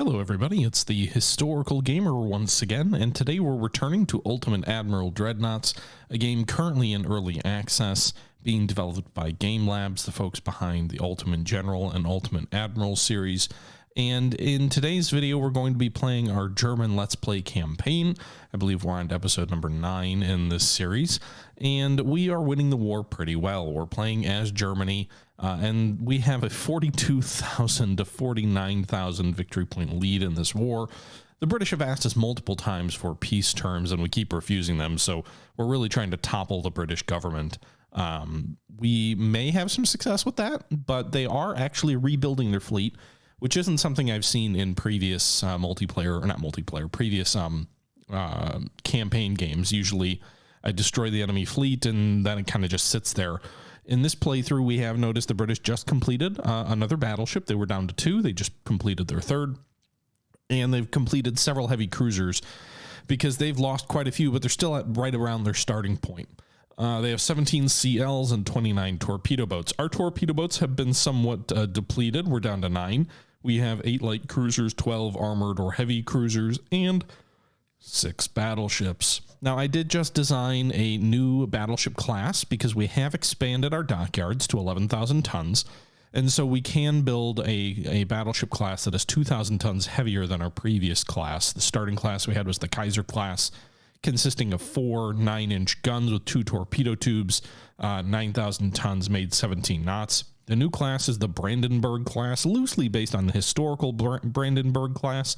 Hello everybody, it's the Historical Gamer once again, and today we're returning to Ultimate Admiral Dreadnoughts, a game currently in early access, being developed by Game Labs, the folks behind the Ultimate General and Ultimate Admiral series. And in today's video, we're going to be playing our German Let's Play campaign. I believe we're on to episode number 9 in this series, and we are winning the war pretty well. We're playing as Germany, and we have a 42,000 to 49,000 victory point lead in this war. The British have asked us multiple times for peace terms, and we keep refusing them, so we're really trying to topple the British government. We may have some success with that, but they are actually rebuilding their fleet, which isn't something I've seen in previous previous campaign games. Usually I destroy the enemy fleet and then it kind of just sits there. In this playthrough, we have noticed the British just completed another battleship. They were down to 2. They just completed their 3rd. And they've completed several heavy cruisers because they've lost quite a few, but they're still at right around their starting point. They have 17 CLs and 29 torpedo boats. Our torpedo boats have been somewhat depleted. We're down to 9. We have 8 light cruisers, 12 armored or heavy cruisers, and 6 battleships. Now, I did just design a new battleship class because we have expanded our dockyards to 11,000 tons. And so we can build a battleship class that is 2,000 tons heavier than our previous class. The starting class we had was the Kaiser class, consisting of 4 9-inch guns with 2 torpedo tubes, 9,000 tons, made 17 knots. The new class is the Brandenburg class, loosely based on the historical Brandenburg class.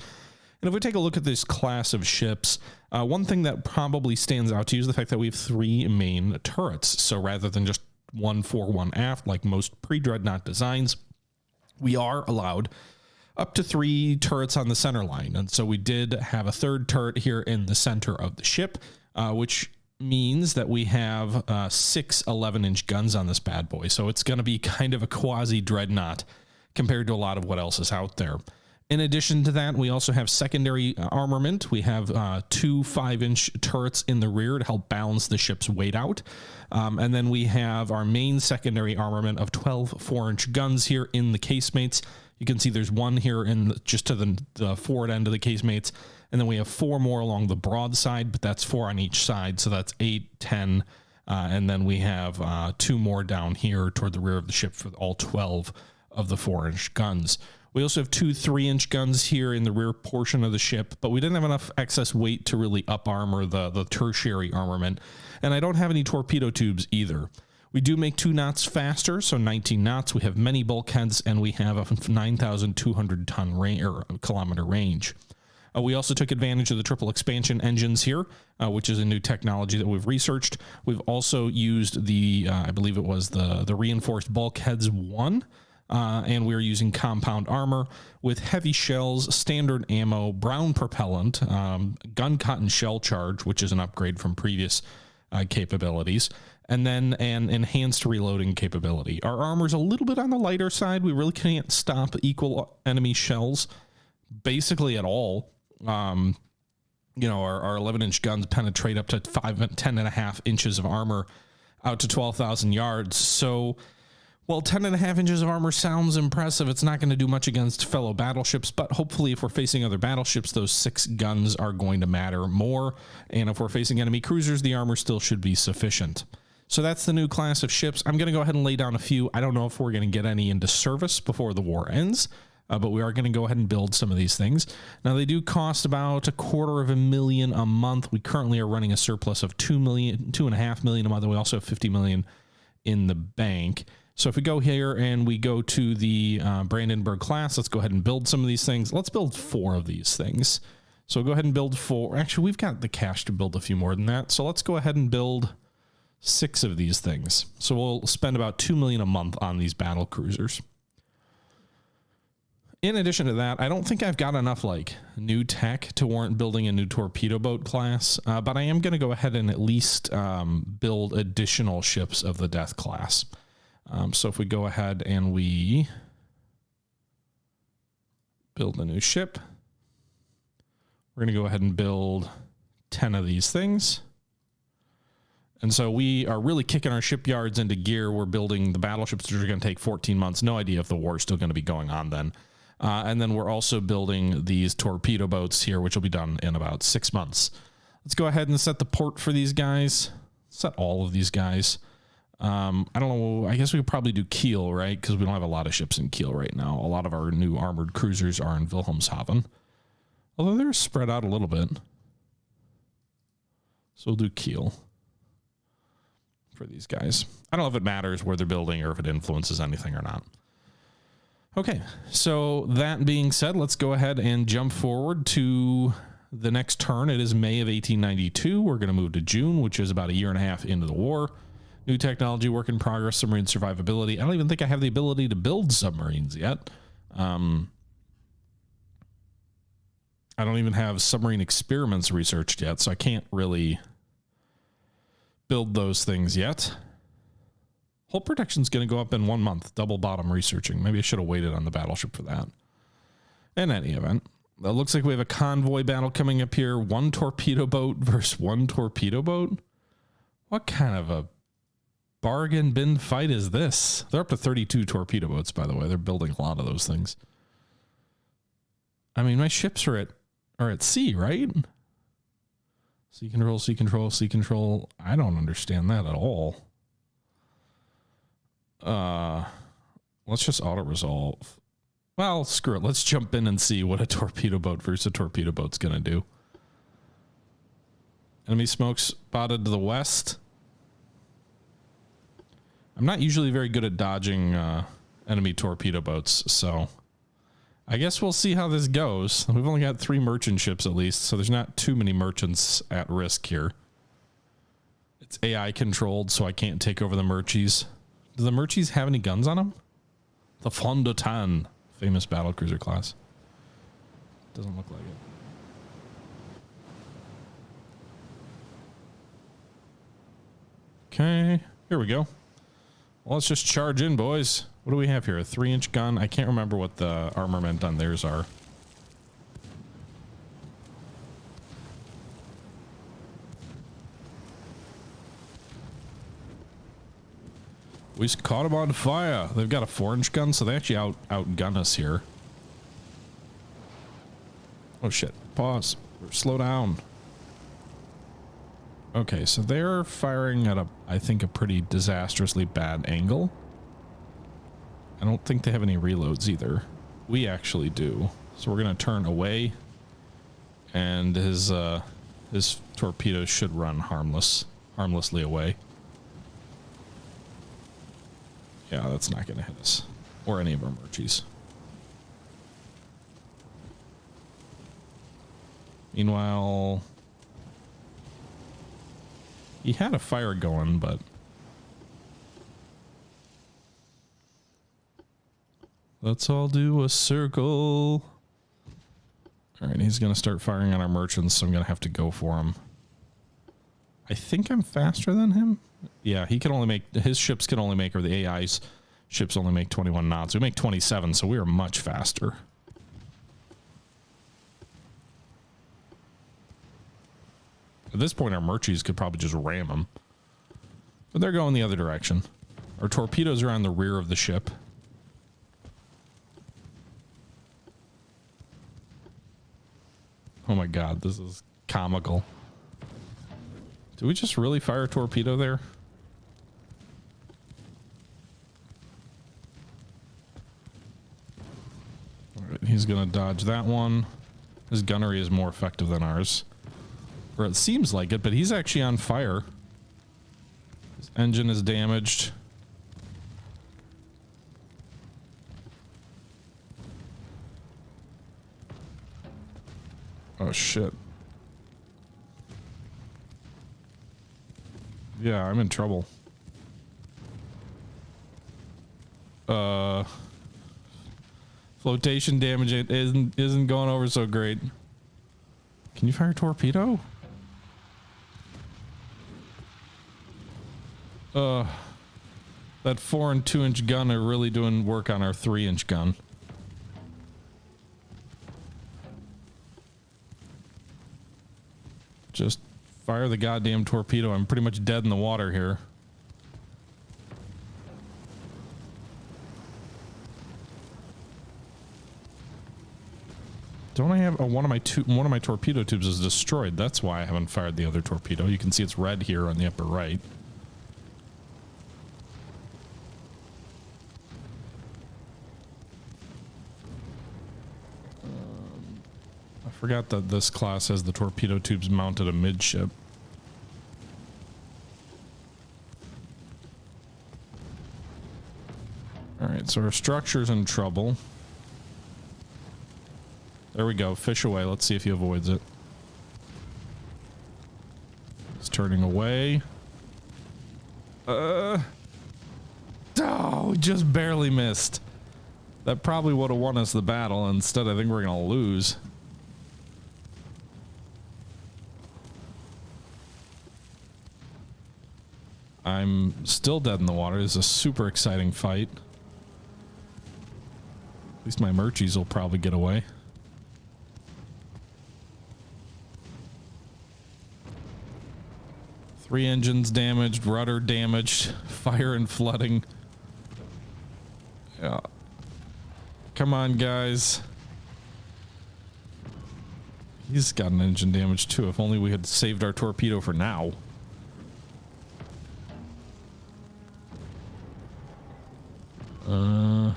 And if we take a look at this class of ships, one thing that probably stands out to you is the fact that we have 3 main turrets. So rather than just 1 fore, 1 aft, like most pre-Dreadnought designs, we are allowed up to 3 turrets on the center line. And so we did have a 3rd turret here in the center of the ship, which means that we have 6 11-inch guns on this bad boy. So it's going to be kind of a quasi-dreadnought compared to a lot of what else is out there. In addition to that, we also have secondary armament. We have 2 5-inch turrets in the rear to help balance the ship's weight out. And then we have our main secondary armament of 12 4-inch guns here in the casemates. You can see there's 1 here in just to the forward end of the casemates. And then we have 4 more along the broadside, but that's 4 on each side. So that's 8, 10. And then we have 2 more down here toward the rear of the ship for all 12 of the 4-inch guns. We also have 2 3-inch guns here in the rear portion of the ship, but we didn't have enough excess weight to really up armor the tertiary armament. And I don't have any torpedo tubes either. We do make 2 knots faster, so 19 knots. We have many bulkheads, and we have a 9,200 kilometer range. We also took advantage of the triple expansion engines here, which is a new technology that we've researched. We've also used the, I believe it was the reinforced bulkheads 1, and we're using compound armor with heavy shells, standard ammo, brown propellant, gun cotton shell charge, which is an upgrade from previous capabilities, and then an enhanced reloading capability. Our armor's a little bit on the lighter side. We really can't stop equal enemy shells basically at all. You know, our 11-inch guns penetrate up to 10.5 inches of armor out to 12,000 yards. So, while 10.5 inches of armor sounds impressive, it's not going to do much against fellow battleships, but hopefully if we're facing other battleships, those 6 guns are going to matter more. And if we're facing enemy cruisers, the armor still should be sufficient. So that's the new class of ships. I'm going to go ahead and lay down a few. I don't know if we're going to get any into service before the war ends. But we are going to go ahead and build some of these things. Now, they do cost about $250,000 a month. We currently are running a surplus of $2.5 million a month. And we also have $50 million in the bank. So if we go here and we go to the Brandenburg class, let's go ahead and build some of these things. Let's build 4 of these things. So we'll go ahead and build 4. Actually, we've got the cash to build a few more than that. So let's go ahead and build 6 of these things. So we'll spend about $2 million a month on these battle cruisers. In addition to that, I don't think I've got enough like new tech to warrant building a new torpedo boat class, but I am going to go ahead and at least build additional ships of the Death class. So if we go ahead and we build a new ship, we're going to go ahead and build 10 of these things. And so we are really kicking our shipyards into gear. We're building the battleships, which are going to take 14 months. No idea if the war is still going to be going on then. And then we're also building these torpedo boats here, which will be done in about 6 months. Let's go ahead and set the port for these guys. Set all of these guys. I don't know. I guess we could probably do Kiel, right? Because we don't have a lot of ships in Kiel right now. A lot of our new armored cruisers are in Wilhelmshaven. Although they're spread out a little bit. So we'll do Kiel for these guys. I don't know if it matters where they're building or if it influences anything or not. Okay, so that being said, let's go ahead and jump forward to the next turn. It is May of 1892. We're going to move to June, which is about a year and a half into the war. New technology, work in progress, submarine survivability. I don't even think I have the ability to build submarines yet. I don't even have submarine experiments researched yet, so I can't really build those things yet. Hull protection is going to go up in 1 month. Double bottom researching. Maybe I should have waited on the battleship for that. In any event, it looks like we have a convoy battle coming up here. 1 torpedo boat versus 1 torpedo boat. What kind of a bargain bin fight is this? They're up to 32 torpedo boats, by the way. They're building a lot of those things. I mean, my ships are at sea, right? Sea control, sea control, sea control. I don't understand that at all. Let's just auto resolve. Well, screw it. Let's jump in and see what a torpedo boat versus a torpedo boat's gonna do. Enemy smoke spotted to the west. I'm not usually very good at dodging enemy torpedo boats, so I guess we'll see how this goes. We've only got 3 merchant ships at least, so there's not too many merchants at risk here. It's AI controlled, so I can't take over the merchies. Do the merchies have any guns on them? The Fondotan, famous battlecruiser class. Doesn't look like it. Okay, here we go. Well, let's just charge in, boys. What do we have here? A 3-inch gun? I can't remember what the armament on theirs are. We just caught them on fire. They've got a 4-inch gun, so they actually outgun us here. Oh shit. Pause. Slow down. Okay, so they're firing at I think a pretty disastrously bad angle. I don't think they have any reloads either. We actually do. So we're gonna turn away, and his torpedoes should run harmlessly away. Yeah, that's not gonna hit us or any of our merchies. Meanwhile, he had a fire going, but let's all do a circle. All right, he's going to start firing on our merchants, so I'm going to have to go for him. I think I'm faster than him. Yeah, he can only make, his ships can only make, or the AI's ships only make 21 knots. We make 27, so we are much faster. At this point, our merchies could probably just ram them. But they're going the other direction. Our torpedoes are on the rear of the ship. Oh my god, this is comical. Did we just really fire a torpedo there? Alright, he's gonna dodge that one. His gunnery is more effective than ours. Or it seems like it, but he's actually on fire. His engine is damaged. Oh shit. Yeah, I'm in trouble. Flotation damage isn't going over so great. Can you fire a torpedo? That 4- and 2-inch gun are really doing work on our 3-inch gun. Just fire the goddamn torpedo. I'm pretty much dead in the water here. Don't I have one of my torpedo tubes is destroyed? That's why I haven't fired the other torpedo. You can see it's red here on the upper right. I forgot that this class has the torpedo tubes mounted amidship. All right, so our structure's in trouble. There we go. Fish away. Let's see if he avoids it. He's turning away. Oh, just barely missed. That probably would have won us the battle. Instead, I think we're going to lose. I'm still dead in the water. This is a super exciting fight. At least my Murchies will probably get away. Three engines damaged, rudder damaged, fire and flooding. Yeah. Come on, guys. He's got an engine damage too. If only we had saved our torpedo for now. Are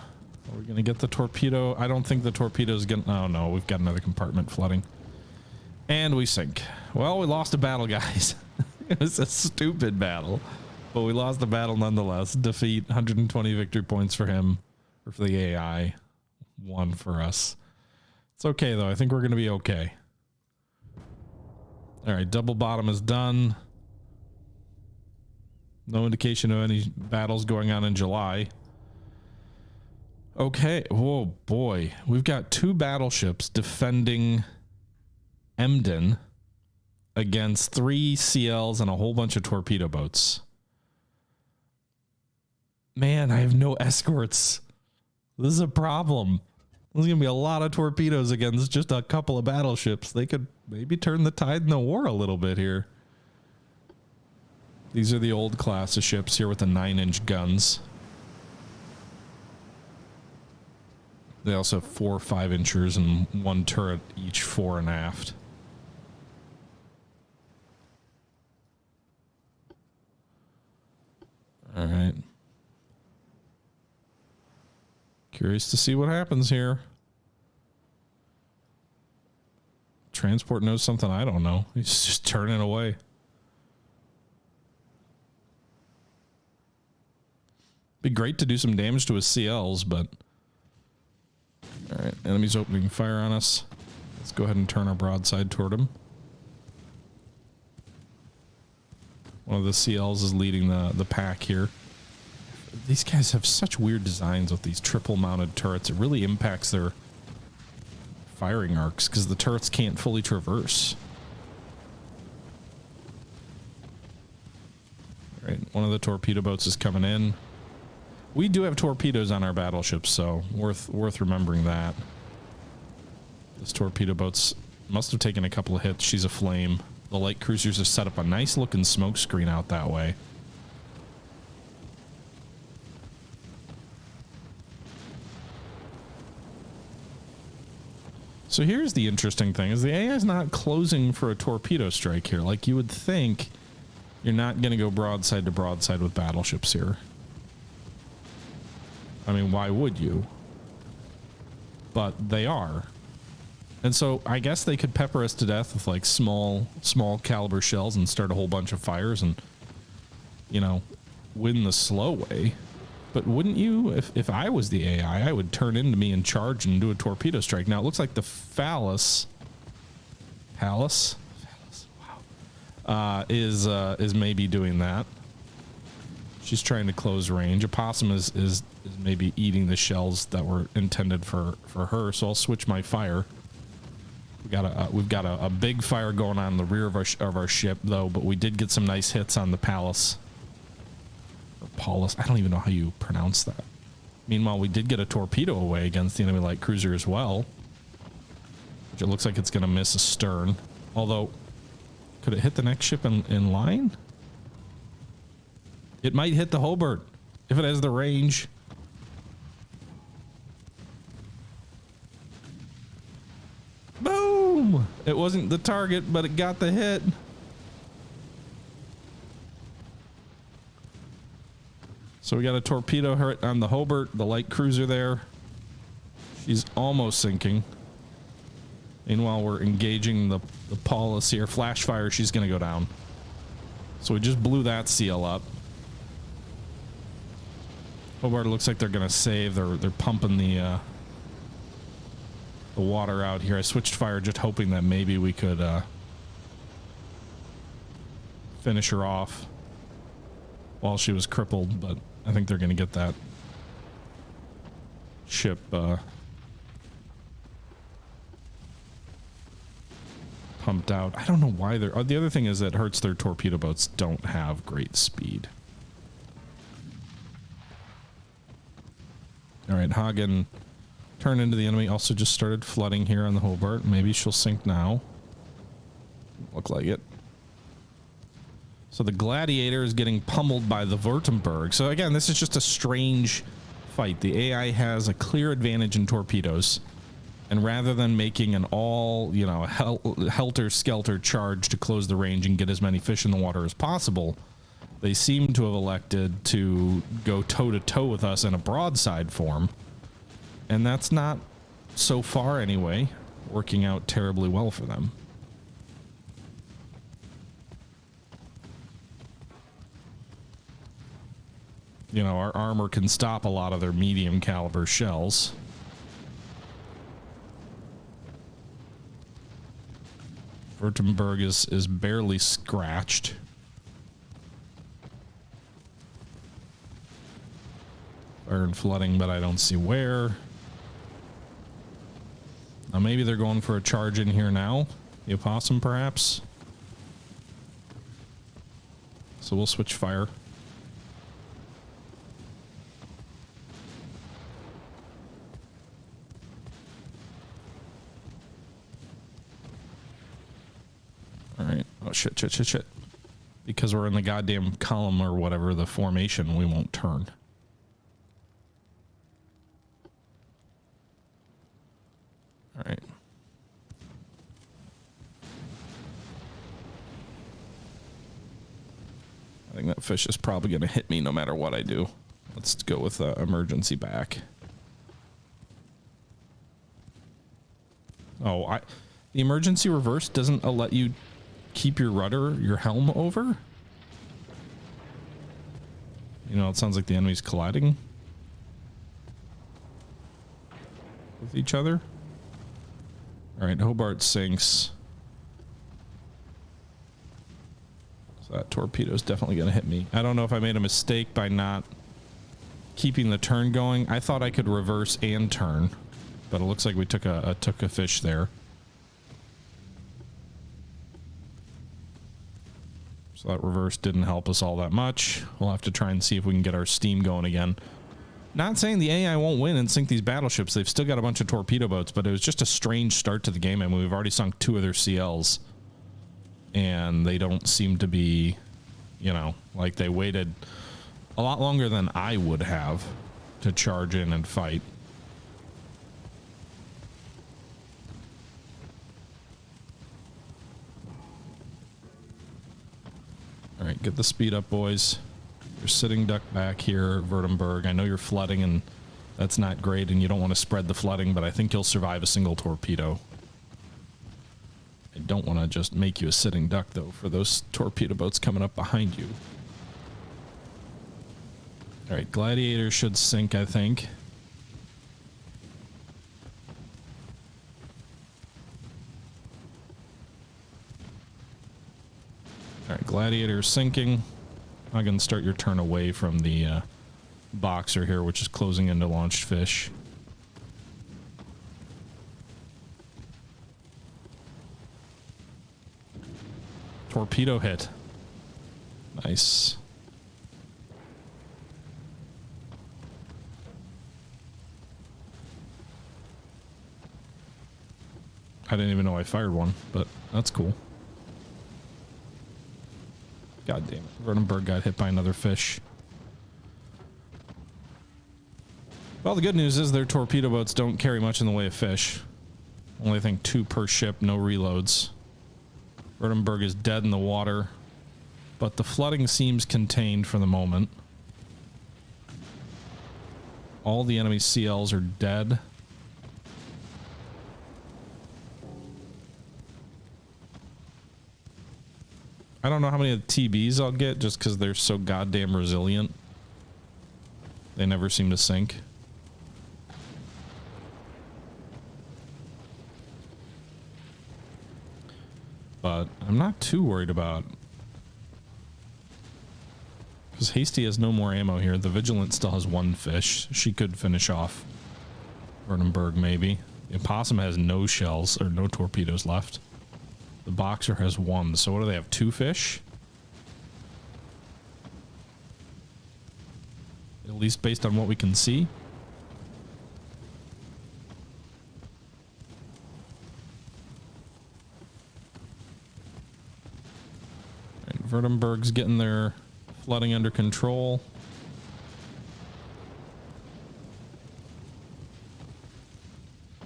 we gonna get the torpedo? I don't think the torpedo's gonna... Oh no, we've got another compartment flooding. And we sink. Well, we lost a battle, guys. It was a stupid battle, but we lost the battle nonetheless. Defeat, 120 victory points for him, or for the AI, 1 for us. It's okay though. I think we're going to be okay. All right, double bottom is done. No indication of any battles going on in July. Okay. Whoa, boy. We've got 2 battleships defending Emden against 3 CLs and a whole bunch of torpedo boats. Man, I have no escorts. This is a problem. There's going to be a lot of torpedoes against just a couple of battleships. They could maybe turn the tide in the war a little bit here. These are the old class of ships here with the 9-inch guns. They also have 4 5-inchers and 1 turret each fore and aft. All right. Curious to see what happens here. Transport knows something I don't know. He's just turning away. Be great to do some damage to his CLs, but... All right, enemy's opening fire on us. Let's go ahead and turn our broadside toward him. One of the CLs is leading the pack here. These guys have such weird designs with these triple mounted turrets. It really impacts their firing arcs because the turrets can't fully traverse. All right, one of the torpedo boats is coming in. We do have torpedoes on our battleships, so worth remembering that. This torpedo boat's must have taken a couple of hits. She's aflame. The light cruisers have set up a nice looking smoke screen out that way. So here's the interesting thing is the AI is not closing for a torpedo strike here. Like you would think you're not going to go broadside to broadside with battleships here. I mean, why would you? But they are. And so I guess they could pepper us to death with like small caliber shells and start a whole bunch of fires and, you know, win the slow way. But wouldn't you, if I was the AI, I would turn into me and charge and do a torpedo strike. Now it looks like the Palace, wow, is maybe doing that. She's trying to close range. Opossum is maybe eating the shells that were intended for her. So I'll switch my fire. We've got a big fire going on in the rear of our ship though, but we did get some nice hits on the Palace. Or Paulus, I don't even know how you pronounce that. Meanwhile, we did get a torpedo away against the enemy light cruiser as well, which it looks like it's going to miss a stern. Although, could it hit the next ship in line? It might hit the Hobart if it has the range. Boom! It wasn't the target, but it got the hit. So we got a torpedo hit on the Hobart, the light cruiser there. She's almost sinking. Meanwhile, we're engaging the Paulus here. Flash fire, she's going to go down. So we just blew that seal up. Hobart looks like they're going to save. They're pumping the water out here. I switched fire just hoping that maybe we could finish her off while she was crippled, but I think they're going to get that ship pumped out. I don't know why they're... the other thing is that hurts their torpedo boats don't have great speed. All right, Hagen turned into the enemy. Also just started flooding here on the Hobart. Maybe she'll sink now. Look like it. So the Gladiator is getting pummeled by the Württemberg. So again, this is just a strange fight. The AI has a clear advantage in torpedoes. And rather than making an all, you know, helter-skelter charge to close the range and get as many fish in the water as possible, they seem to have elected to go toe-to-toe with us in a broadside form. And that's not, so far anyway, working out terribly well for them. You know, our armor can stop a lot of their medium caliber shells. Württemberg is barely scratched. Fire and flooding, but I don't see where. Now maybe they're going for a charge in here now. The Opossum, perhaps. So we'll switch fire. All right. Oh, shit. Because we're in the goddamn column or whatever, the formation, we won't turn. All right. I think that fish is probably going to hit me no matter what I do. Let's go with emergency back. Oh, the emergency reverse doesn't let you keep your rudder, your helm over? You know, it sounds like the enemy's colliding with each other. All right, Hobart sinks. So that torpedo's definitely going to hit me. I don't know if I made a mistake by not keeping the turn going. I thought I could reverse and turn, but it looks like we took a fish there. So that reverse didn't help us all that much. We'll have to try and see if we can get our steam going again. Not saying the AI won't win and sink these battleships. They've still got a bunch of torpedo boats, but it was just a strange start to the game. I mean, we've already sunk 2 of their CLs. And they don't seem to be, you know, like they waited a lot longer than I would have to charge in and fight. All right, get the speed up, boys. You're sitting duck back here, Württemberg. I know you're flooding, and that's not great, and you don't want to spread the flooding, but I think you'll survive a single torpedo. I don't want to just make you a sitting duck, though, for those torpedo boats coming up behind you. All right, Gladiator should sink, I think. All right, Gladiator sinking. I'm going to start your turn away from the boxer here, which is closing into launched fish. Torpedo hit. Nice. I didn't even know I fired one, but that's cool. God damn it. Württemberg got hit by another fish. Well, the good news is their torpedo boats don't carry much in the way of fish. Only, I think, 2 per ship, no reloads. Württemberg is dead in the water, but the flooding seems contained for the moment. All the enemy CLs are dead. I don't know how many of the TBs I'll get just because they're so goddamn resilient. They never seem to sink. But I'm not too worried about, because Hasty has no more ammo here. The Vigilant still has 1 fish. She could finish off Württemberg, maybe. The Opossum has no shells or no torpedoes left. The Boxer has 1. So what do they have? 2 fish? At least based on what we can see. And Württemberg's getting their flooding under control.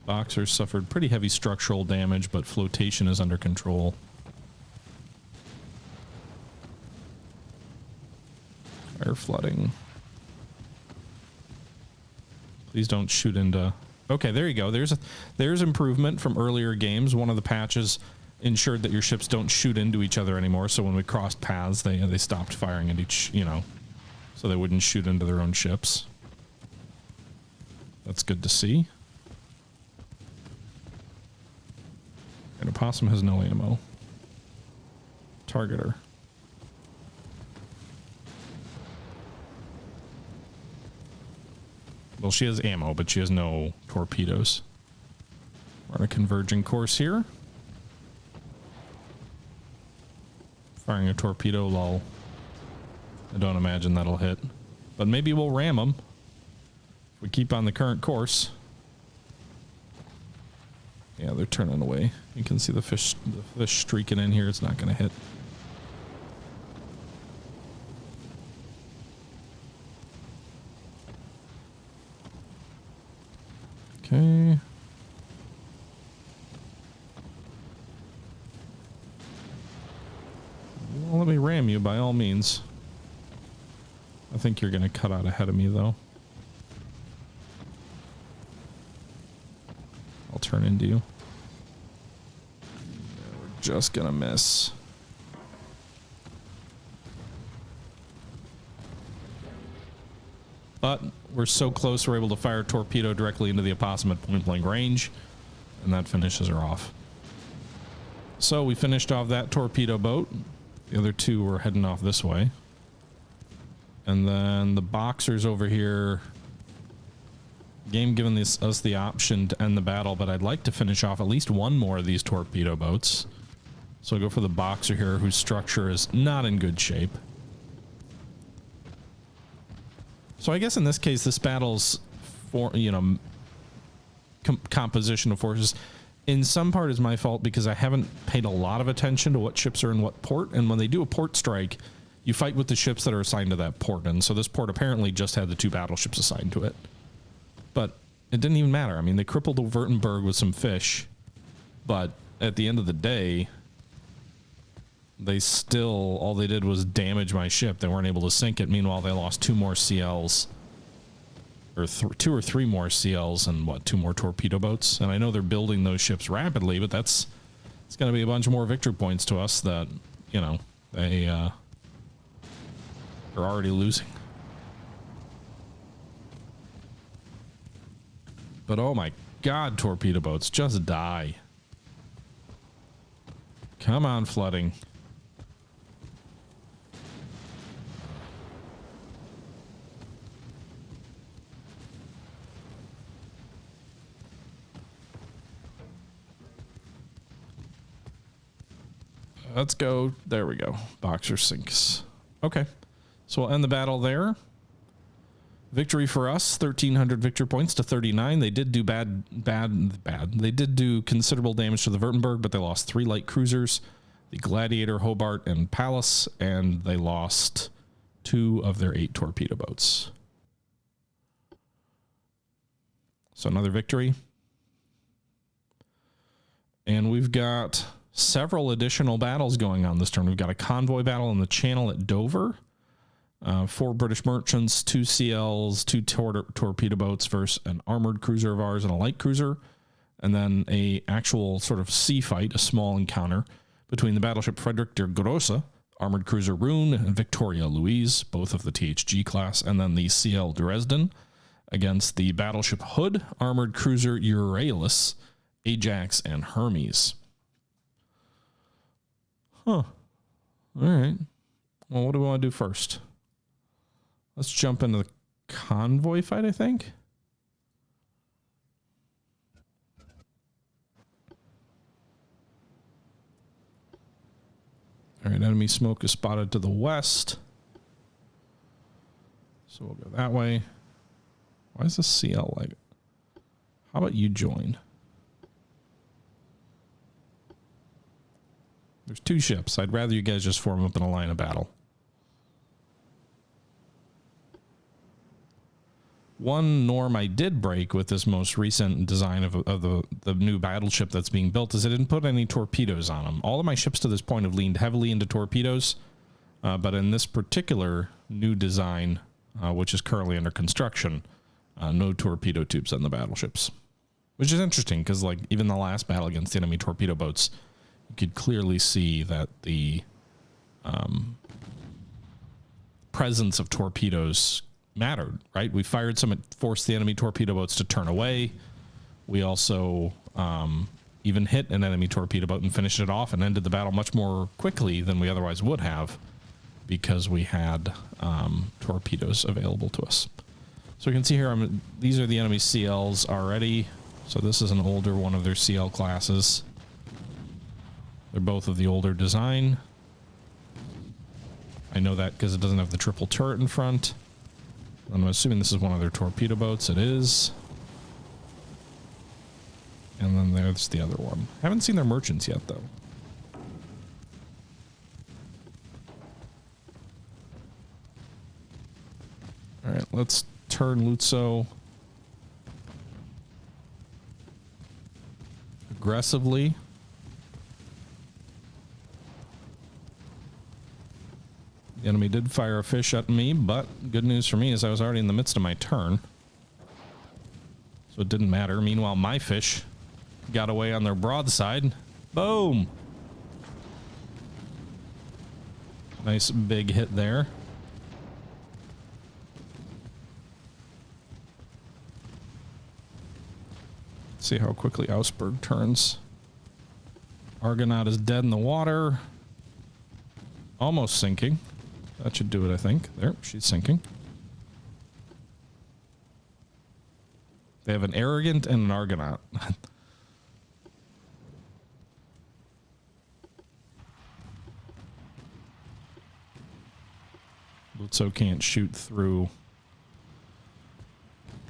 Boxers suffered pretty heavy structural damage, but flotation is under control. Fire flooding. Please don't shoot into... Okay, there you go. There's improvement from earlier games. One of the patches ensured that your ships don't shoot into each other anymore, so when we crossed paths, they stopped firing at each, you know, so they wouldn't shoot into their own ships. That's good to see. And Opossum has no ammo. Target her. Well, she has ammo, but she has no torpedoes. We're on a converging course here. Firing a torpedo, lol. I don't imagine that'll hit. But maybe we'll ram them. If we keep on the current course. Yeah, they're turning away. You can see the fish streaking in here. It's not going to hit. Okay. Well, let me ram you by all means. I think you're going to cut out ahead of me, though. I'll turn into you. We're just gonna miss. But we're so close, we're able to fire a torpedo directly into the Opossum at point blank range, and that finishes her off. So we finished off that torpedo boat. The other 2 were heading off this way. And then the Boxers over here. Game given us the option to end the battle, but I'd like to finish off at least 1 more of these torpedo boats. So I'll go for the Boxer here, whose structure is not in good shape. So I guess in this case, this battle's for, you know, composition of forces in some part is my fault because I haven't paid a lot of attention to what ships are in what port. And when they do a port strike, you fight with the ships that are assigned to that port. And so this port apparently just had the 2 battleships assigned to it. But it didn't even matter. I mean, they crippled Württemberg with some fish, but at the end of the day, they still, all they did was damage my ship. They weren't able to sink it. Meanwhile, they lost 2 more CLs, or 2 or 3 more CLs, and what, 2 more torpedo boats. And I know they're building those ships rapidly, but it's going to be a bunch more victory points to us that, you know, they're already losing. But oh my god, torpedo boats, just die. Come on, flooding. Let's go. There we go. Boxer sinks. Okay. So we'll end the battle there. Victory for us, 1,300 victory points to 39. They did do bad. They did do considerable damage to the Württemberg, but they lost 3 light cruisers, the Gladiator, Hobart, and Pallas, and they lost 2 of their 8 torpedo boats. So another victory. And we've got several additional battles going on this turn. We've got a convoy battle in the Channel at Dover. 4 British merchants, 2 CLs, 2 torpedo boats versus an armored cruiser of ours and a light cruiser. And then a actual sort of sea fight, a small encounter between the battleship Frederick der Grosse, armored cruiser Rune, and Victoria Louise, both of the THG class, and then the CL Dresden against the battleship Hood, armored cruiser Euryalus, Ajax, and Hermes. Huh. All right. Well, what do we want to do first? Let's jump into the convoy fight, I think. All right, enemy smoke is spotted to the west. So we'll go that way. Why is this CL like? How about you join? There's 2 ships. I'd rather you guys just form up in a line of battle. One norm I did break with this most recent design of the new battleship that's being built is I didn't put any torpedoes on them. All of my ships to this point have leaned heavily into torpedoes, but in this particular new design, which is currently under construction, no torpedo tubes on the battleships, which is interesting because, like, even the last battle against the enemy torpedo boats, you could clearly see that the presence of torpedoes mattered, right? We fired some, it forced the enemy torpedo boats to turn away. We also even hit an enemy torpedo boat and finished it off and ended the battle much more quickly than we otherwise would have because we had torpedoes available to us. So you can see here, these are the enemy CLs already. So this is an older one of their CL classes. They're both of the older design. I know that because it doesn't have the triple turret in front. I'm assuming this is one of their torpedo boats. It is. And then there's the other one. Haven't seen their merchants yet, though. All right, let's turn Lutzo aggressively. The enemy did fire a fish at me, but good news for me is I was already in the midst of my turn. So it didn't matter. Meanwhile, my fish got away on their broadside. Boom! Nice big hit there. Let's see how quickly Augsburg turns. Argonaut is dead in the water. Almost sinking. That should do it, I think. There, she's sinking. They have an Arrogant and an Argonaut. Lutzo can't shoot through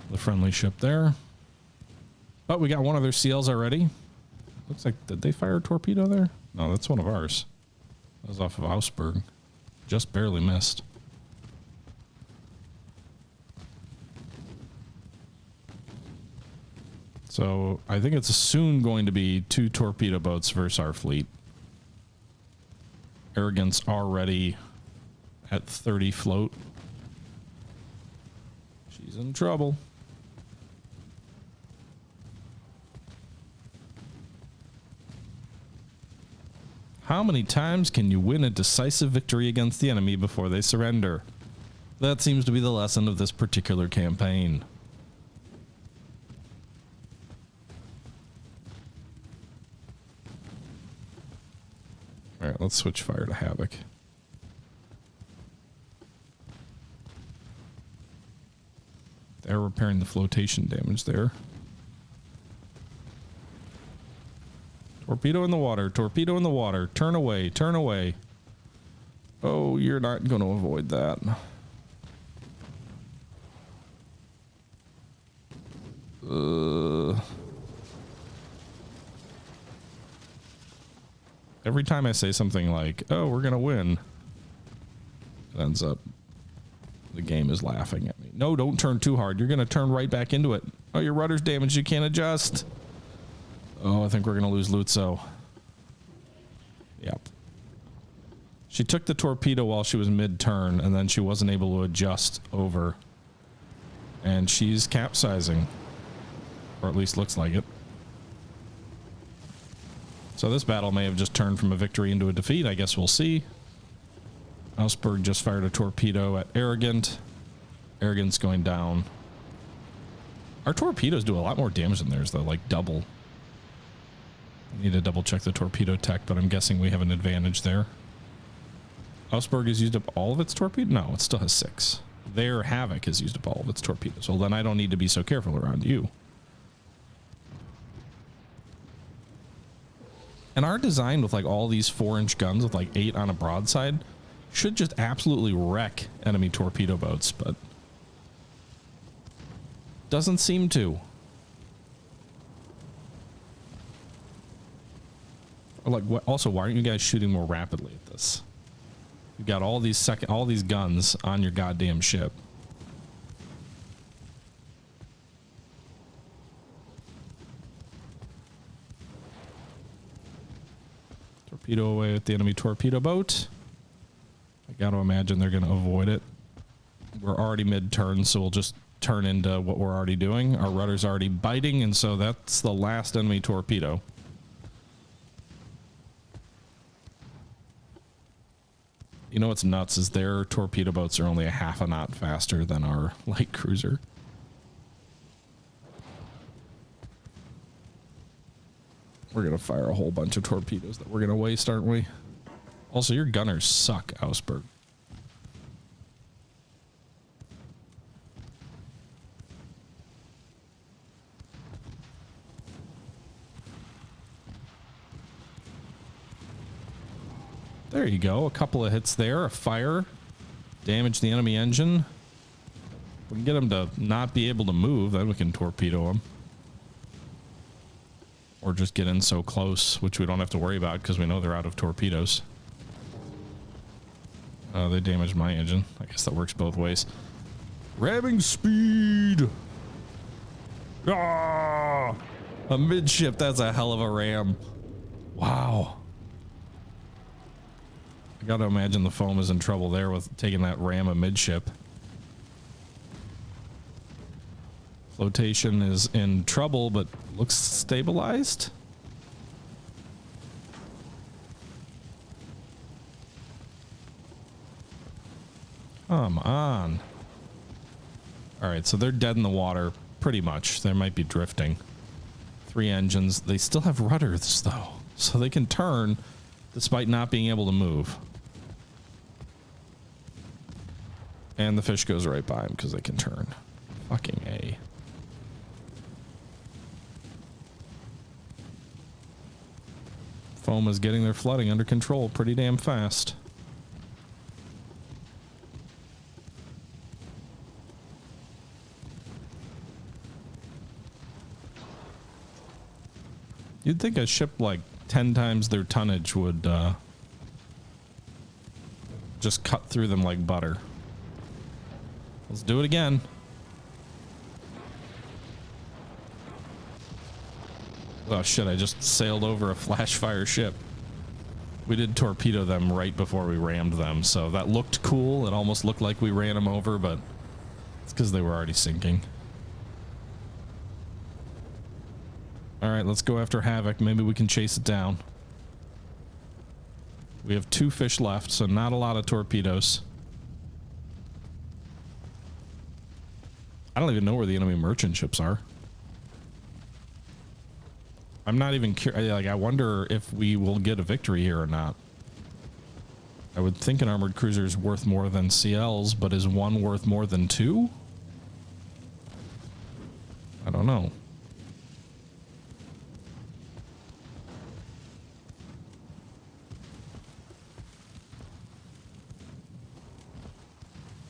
the friendly ship there. But we got one of their CLs already. Looks like, did they fire a torpedo there? No, that's one of ours. That was off of Augsburg. Just barely missed. So I think it's soon going to be 2 torpedo boats versus our fleet. Arrogant's already at 30 float. She's in trouble. How many times can you win a decisive victory against the enemy before they surrender? That seems to be the lesson of this particular campaign. All right, let's switch fire to Havoc. They're repairing the flotation damage there. Torpedo in the water, torpedo in the water. Turn away, turn away. Oh, you're not going to avoid that. Every time I say something like, oh, we're going to win, it ends up the game is laughing at me. No, don't turn too hard. You're going to turn right back into it. Oh, your rudder's damaged. You can't adjust. Oh, I think we're going to lose Lutzo. Yep. She took the torpedo while she was mid-turn, and then she wasn't able to adjust over. And she's capsizing. Or at least looks like it. So this battle may have just turned from a victory into a defeat. I guess we'll see. Augsburg just fired a torpedo at Arrogant. Arrogant's going down. Our torpedoes do a lot more damage than theirs, though, like double. I need to double check the torpedo tech, but I'm guessing we have an advantage there. Augsburg has used up all of its torpedoes? No, it still has 6. Their Havoc has used up all of its torpedoes. Well, then I don't need to be so careful around you. And our design with like all these 4-inch guns with like 8 on a broadside should just absolutely wreck enemy torpedo boats, but doesn't seem to. Or like, what? Also, why aren't you guys shooting more rapidly at this? You got all these guns on your goddamn ship. Torpedo away at the enemy torpedo boat. I got to imagine they're going to avoid it. We're already mid-turn, so we'll just turn into what we're already doing. Our rudder's already biting, and so that's the last enemy torpedo. You know what's nuts is their torpedo boats are only a half a knot faster than our light cruiser. We're going to fire a whole bunch of torpedoes that we're going to waste, aren't we? Also, your gunners suck, Augsburg. There you go. A couple of hits there. A fire. Damage the enemy engine. We can get them to not be able to move. Then we can torpedo them. Or just get in so close, which we don't have to worry about because we know they're out of torpedoes. They damaged my engine. I guess that works both ways. Ramming speed! Ah! A midship. That's a hell of a ram. Wow. I gotta imagine the foam is in trouble there with taking that ram amidship. Flotation is in trouble, but looks stabilized. Come on. Alright, so they're dead in the water, pretty much. They might be drifting. 3 engines. They still have rudders, though, so they can turn despite not being able to move. And the fish goes right by them because they can turn. Fucking A. Foam is getting their flooding under control pretty damn fast. You'd think a ship like 10 times their tonnage would just cut through them like butter. Let's do it again. Oh shit, I just sailed over a flash fire ship. We did torpedo them right before we rammed them, so that looked cool. It almost looked like we ran them over, but it's because they were already sinking. Alright, let's go after Havoc. Maybe we can chase it down. We have 2 fish left, so not a lot of torpedoes. I don't even know where the enemy merchant ships are. I'm not even curious. Like, I wonder if we will get a victory here or not. I would think an armored cruiser is worth more than CLs, but is one worth more than 2? I don't know.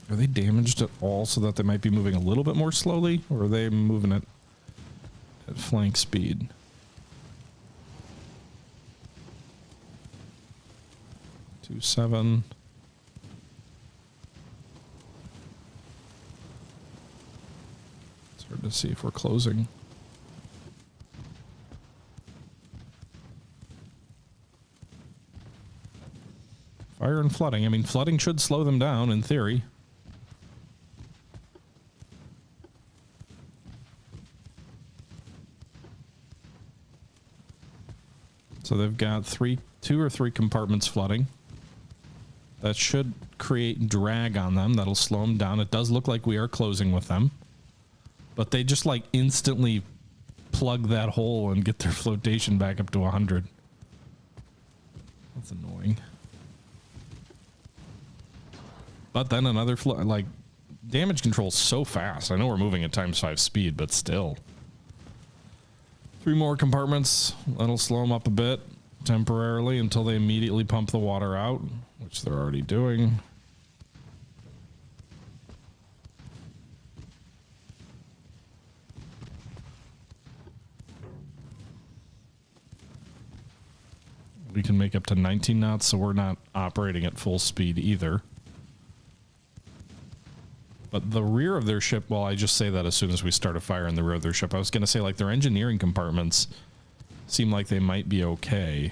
Are they damaged at all so that they might be moving a little bit more slowly? Or are they moving at flank speed? Two 7. It's hard to see if we're closing. Fire and flooding. I mean, flooding should slow them down in theory. So they've got two or three compartments flooding. That should create drag on them. That'll slow them down. It does look like we are closing with them. But they just like instantly plug that hole and get their flotation back up to 100. That's annoying. But then another flood, like, damage control so fast. I know we're moving at ×5 speed, but still. 3 more compartments. That'll slow them up a bit temporarily until they immediately pump the water out, which they're already doing. We can make up to 19 knots, so we're not operating at full speed either. But the rear of their ship, well, I just say that as soon as we start a fire in the rear of their ship. I was going to say, like, their engineering compartments seem like they might be okay.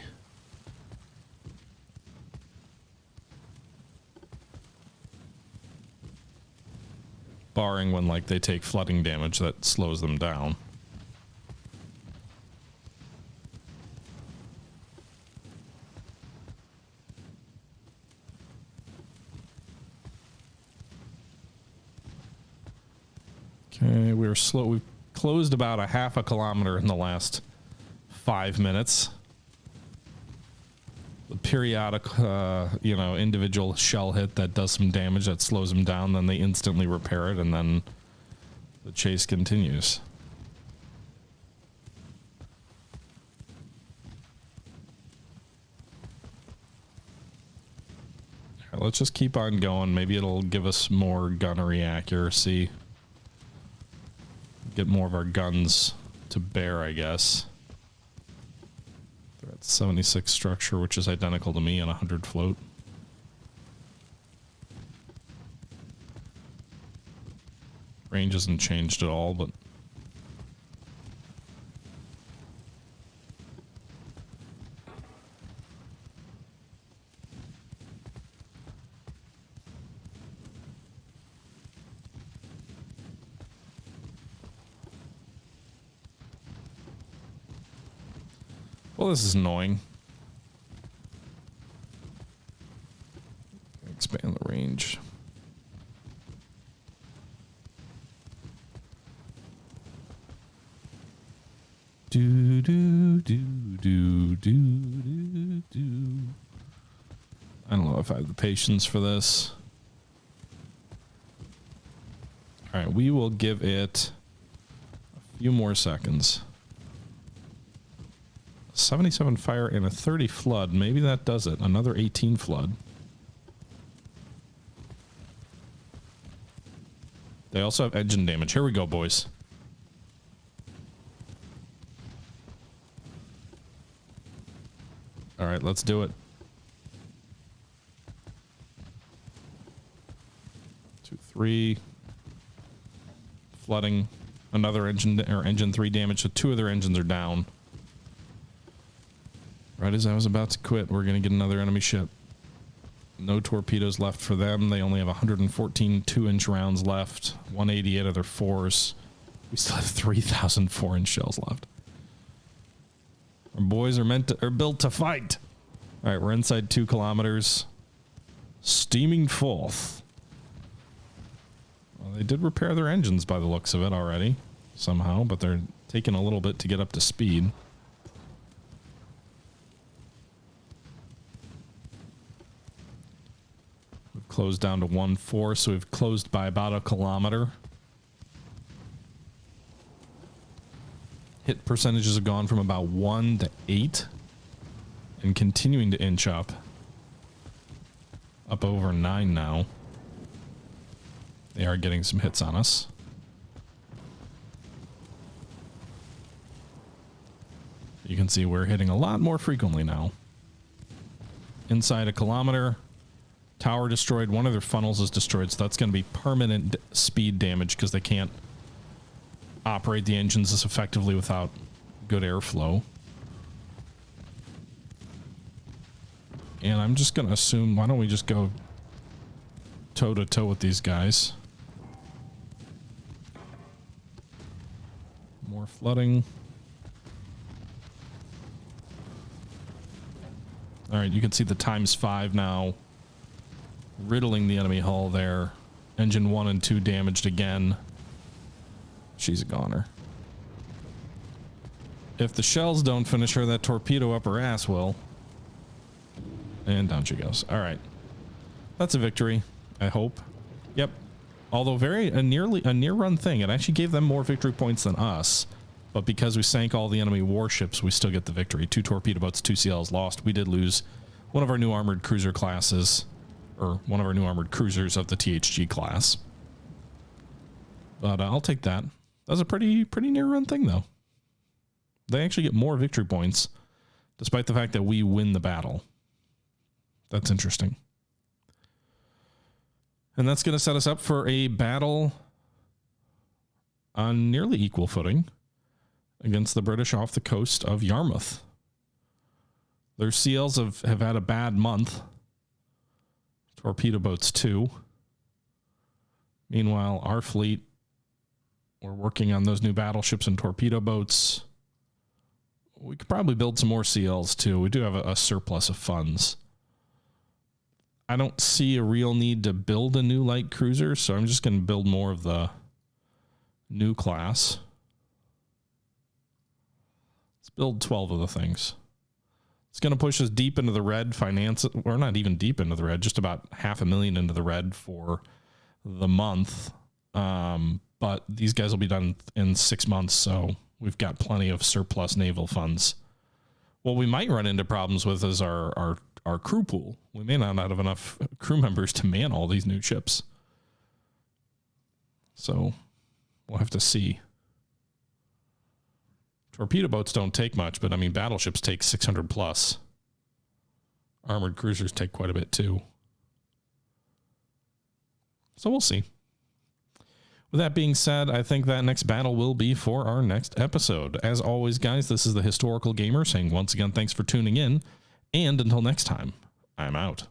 Barring when, like, they take flooding damage that slows them down. Okay, we're slow. We've closed about a half a kilometer in the last 5 minutes. The periodic, individual shell hit that does some damage that slows them down, then they instantly repair it, and then the chase continues. All right, let's just keep on going. Maybe it'll give us more gunnery accuracy. Get more of our guns to bear, I guess. They're at 76 structure, which is identical to me, and 100 float. Range hasn't changed at all, but well, this is annoying. Expand the range. Do do do do do do do. I don't know if I have the patience for this. All right, we will give it a few more seconds. 77 fire and a 30 flood. Maybe that does it. Another 18 flood. They also have engine damage. Here we go, boys. All right, let's do it. 2, 3. Flooding. Another engine, or engine 3 damage. So 2 of their engines are down. Right as I was about to quit, we're going to get another enemy ship. No torpedoes left for them. They only have 114 2-inch rounds left. 188 of their 4s. We still have 3,000 4-inch shells left. Our boys are built to fight. All right, we're inside 2 kilometers. Steaming forth. Well, they did repair their engines by the looks of it already, somehow, but they're taking a little bit to get up to speed. We've closed down to 1-4, so we've closed by about a kilometer. Hit percentages have gone from about 1 to 8 and continuing to inch up. Up over 9 now. They are getting some hits on us. You can see we're hitting a lot more frequently now. Inside a kilometer. Tower destroyed. One of their funnels is destroyed, so that's going to be permanent speed damage because they can't operate the engines as effectively without good airflow. And I'm just going to assume, why don't we just go toe to toe with these guys? More flooding. All right, you can see the ×5 now, riddling the enemy hull there. Engine 1 and 2 damaged again. She's a goner. If the shells don't finish her, that torpedo up her ass will. And down she goes. All right. That's a victory, I hope. Yep. Although a near run thing. It actually gave them more victory points than us. But because we sank all the enemy warships, we still get the victory. 2 torpedo boats, 2 CLs lost. We did lose one of our new armored cruiser classes, or one of our new armored cruisers of the THG class. But I'll take that. That was a pretty near run thing, though. They actually get more victory points, despite the fact that we win the battle. That's interesting. And that's going to set us up for a battle on nearly equal footing against the British off the coast of Yarmouth. Their CLs have had a bad month. Torpedo boats too. Meanwhile, our fleet, we're working on those new battleships and torpedo boats. We could probably build some more CLs too. We do have a surplus of funds. I don't see a real need to build a new light cruiser, so I'm just going to build more of the new class. Let's build 12 of the things. It's going to push us deep into the red finance, or not even deep into the red, just about $500,000 into the red for the month. But these guys will be done in 6 months, so we've got plenty of surplus naval funds. What we might run into problems with is our crew pool. We may not have enough crew members to man all these new ships. So we'll have to see. Torpedo boats don't take much, but I mean, battleships take 600 plus. Armored cruisers take quite a bit too. So we'll see. With that being said, I think that next battle will be for our next episode. As always, guys, this is the Historical Gamer saying once again, thanks for tuning in. And until next time, I'm out.